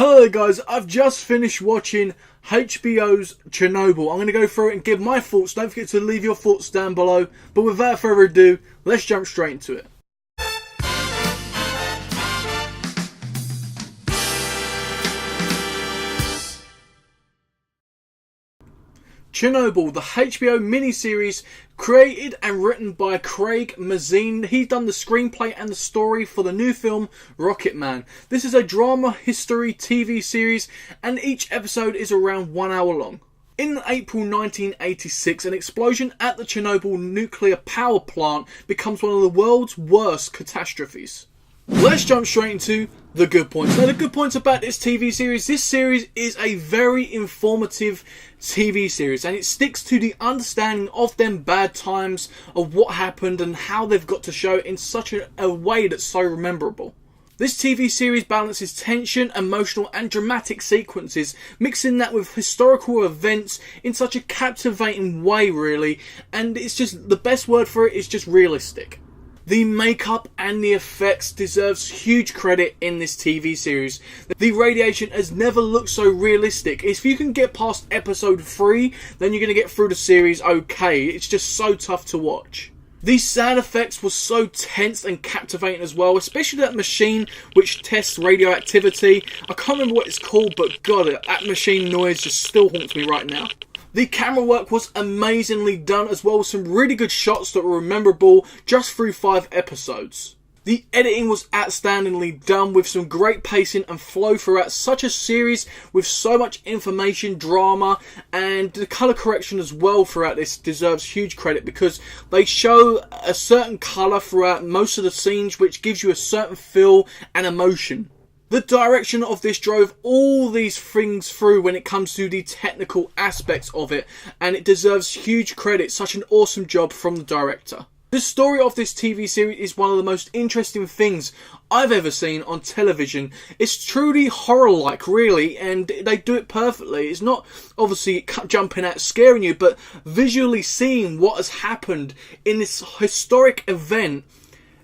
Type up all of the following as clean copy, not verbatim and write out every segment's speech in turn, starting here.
Hello there guys, I've just finished watching HBO's Chernobyl. I'm going to go through it and give my thoughts. Don't forget to leave your thoughts down below. But without further ado, let's jump straight into it. Chernobyl, the HBO Miniseries, created and written by Craig Mazin. He's done the screenplay and the story for the new film Rocketman. This is a drama history TV series and each episode is around 1 hour long. In April 1986, an explosion at the Chernobyl nuclear power plant becomes one of the world's worst catastrophes. Let's jump straight into the good points. Now, the good points about this TV series. This series is a very informative TV series and it sticks to the understanding of them bad times, of what happened and how they've got to show it in such a way that's so memorable. This TV series balances tension, emotional and dramatic sequences, mixing that with historical events in such a captivating way really, and it's just, the best word for it is just realistic. The makeup and the effects deserves huge credit in this TV series. The radiation has never looked so realistic. If you can get past episode 3, then you're going to get through the series okay. It's just so tough to watch. These sound effects were so tense and captivating as well, especially that machine which tests radioactivity. I can't remember what it's called, but god, that machine noise just still haunts me right now. The camera work was amazingly done as well, with some really good shots that were memorable just through 5 episodes. The editing was outstandingly done with some great pacing and flow throughout such a series with so much information, drama, and the colour correction as well throughout this deserves huge credit because they show a certain colour throughout most of the scenes which gives you a certain feel and emotion. The direction of this drove all these things through when it comes to the technical aspects of it, and it deserves huge credit. Such an awesome job from the director. The story of this TV series is one of the most interesting things I've ever seen on television. It's truly horror-like really, and they do it perfectly. It's not obviously jumping out scaring you, but visually seeing what has happened in this historic event.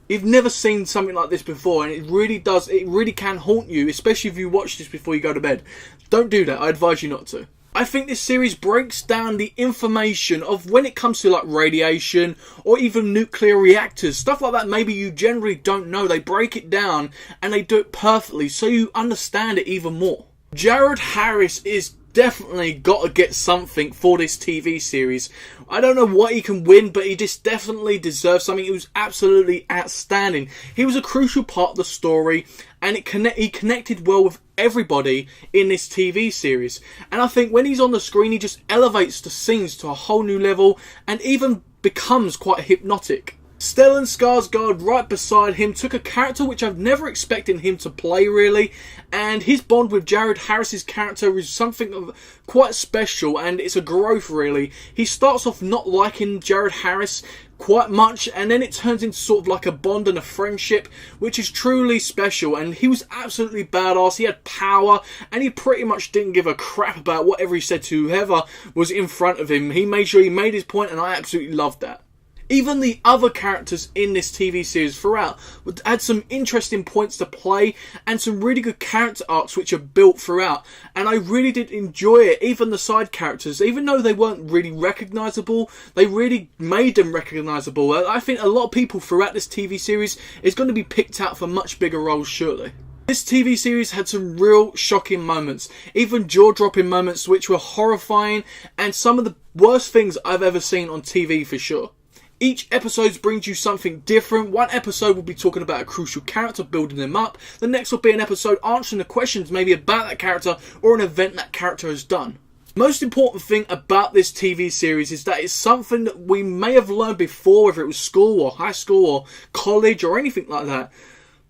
You've never seen something like this before, and it really can haunt you, especially if you watch this before you go to bed. Don't do that, I advise you not to. I think this series breaks down the information of when it comes to like radiation or even nuclear reactors, stuff like that maybe you generally don't know. They break it down and they do it perfectly so you understand it even more. Jared Harris is definitely got to get something for this TV series. I don't know what he can win, but he just definitely deserves something. He was absolutely outstanding. He was a crucial part of the story, and he connected well with everybody in this TV series. And I think when he's on the screen, he just elevates the scenes to a whole new level and even becomes quite hypnotic. Stellan Skarsgård right beside him took a character which I've never expected him to play really, and his bond with Jared Harris's character is something of quite special, and it's a growth really. He starts off not liking Jared Harris quite much, and then it turns into sort of like a bond and a friendship which is truly special, and he was absolutely badass. He had power and he pretty much didn't give a crap about whatever he said to whoever was in front of him. He made sure he made his point, and I absolutely loved that. Even the other characters in this TV series throughout had some interesting points to play and some really good character arcs which are built throughout. And I really did enjoy it. Even the side characters, even though they weren't really recognisable, they really made them recognisable. I think a lot of people throughout this TV series is going to be picked out for much bigger roles shortly. This TV series had some real shocking moments, even jaw-dropping moments which were horrifying and some of the worst things I've ever seen on TV for sure. Each episode brings you something different. One episode will be talking about a crucial character, building them up. The next will be an episode answering the questions maybe about that character or an event that character has done. Most important thing about this TV series is that it's something that we may have learned before, whether it was school or high school or college or anything like that.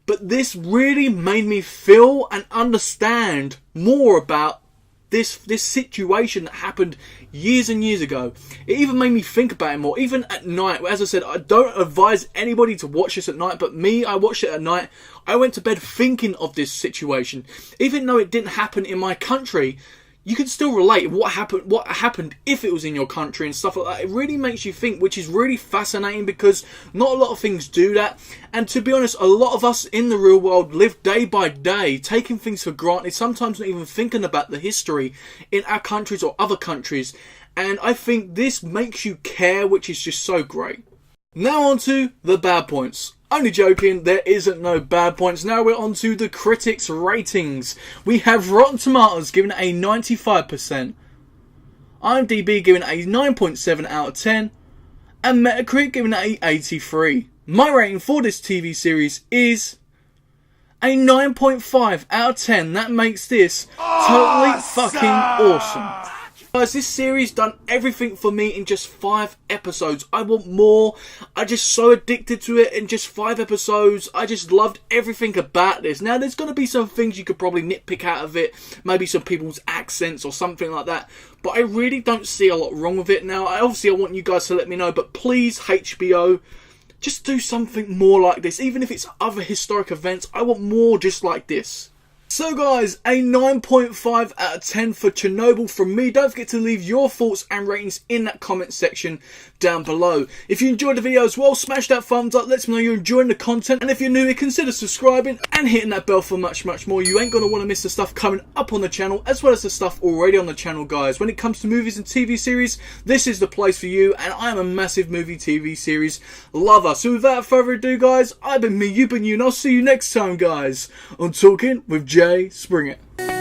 But this really made me feel and understand more about this situation that happened years and years ago. It even made me think about it more, even at night. As I said, I don't advise anybody to watch this at night, but me, I watched it at night. I went to bed thinking of this situation. Even though it didn't happen in my country, you can still relate what happened if it was in your country and stuff like that. It really makes you think, which is really fascinating because not a lot of things do that. And to be honest, a lot of us in the real world live day by day, taking things for granted, sometimes not even thinking about the history in our countries or other countries. And I think this makes you care, which is just so great. Now on to the bad points. Only joking, there isn't no bad points. Now we're on to the critics' ratings. We have Rotten Tomatoes giving it a 95%, IMDb giving it a 9.7 out of 10, and Metacritic giving it a 83. My rating for this TV series is a 9.5 out of 10. That makes this totally fucking awesome. Guys, this series done everything for me in just 5 episodes. I want more. I'm just so addicted to it in just 5 episodes. I just loved everything about this. Now, there's going to be some things you could probably nitpick out of it. Maybe some people's accents or something like that. But I really don't see a lot wrong with it. Now, I want you guys to let me know. But please, HBO, just do something more like this. Even if it's other historic events, I want more just like this. So guys, a 9.5 out of 10 for Chernobyl from me. Don't forget to leave your thoughts and ratings in that comment section down below. If you enjoyed the video as well, smash that thumbs up. Let me know you're enjoying the content. And if you're new here, consider subscribing and hitting that bell for much more. You ain't going to want to miss the stuff coming up on the channel, as well as the stuff already on the channel, guys. When it comes to movies and TV series, this is the place for you. And I am a massive movie TV series lover. So without further ado, guys, I've been me, you've been you, and I'll see you next time, guys. I'm talking with Spring It.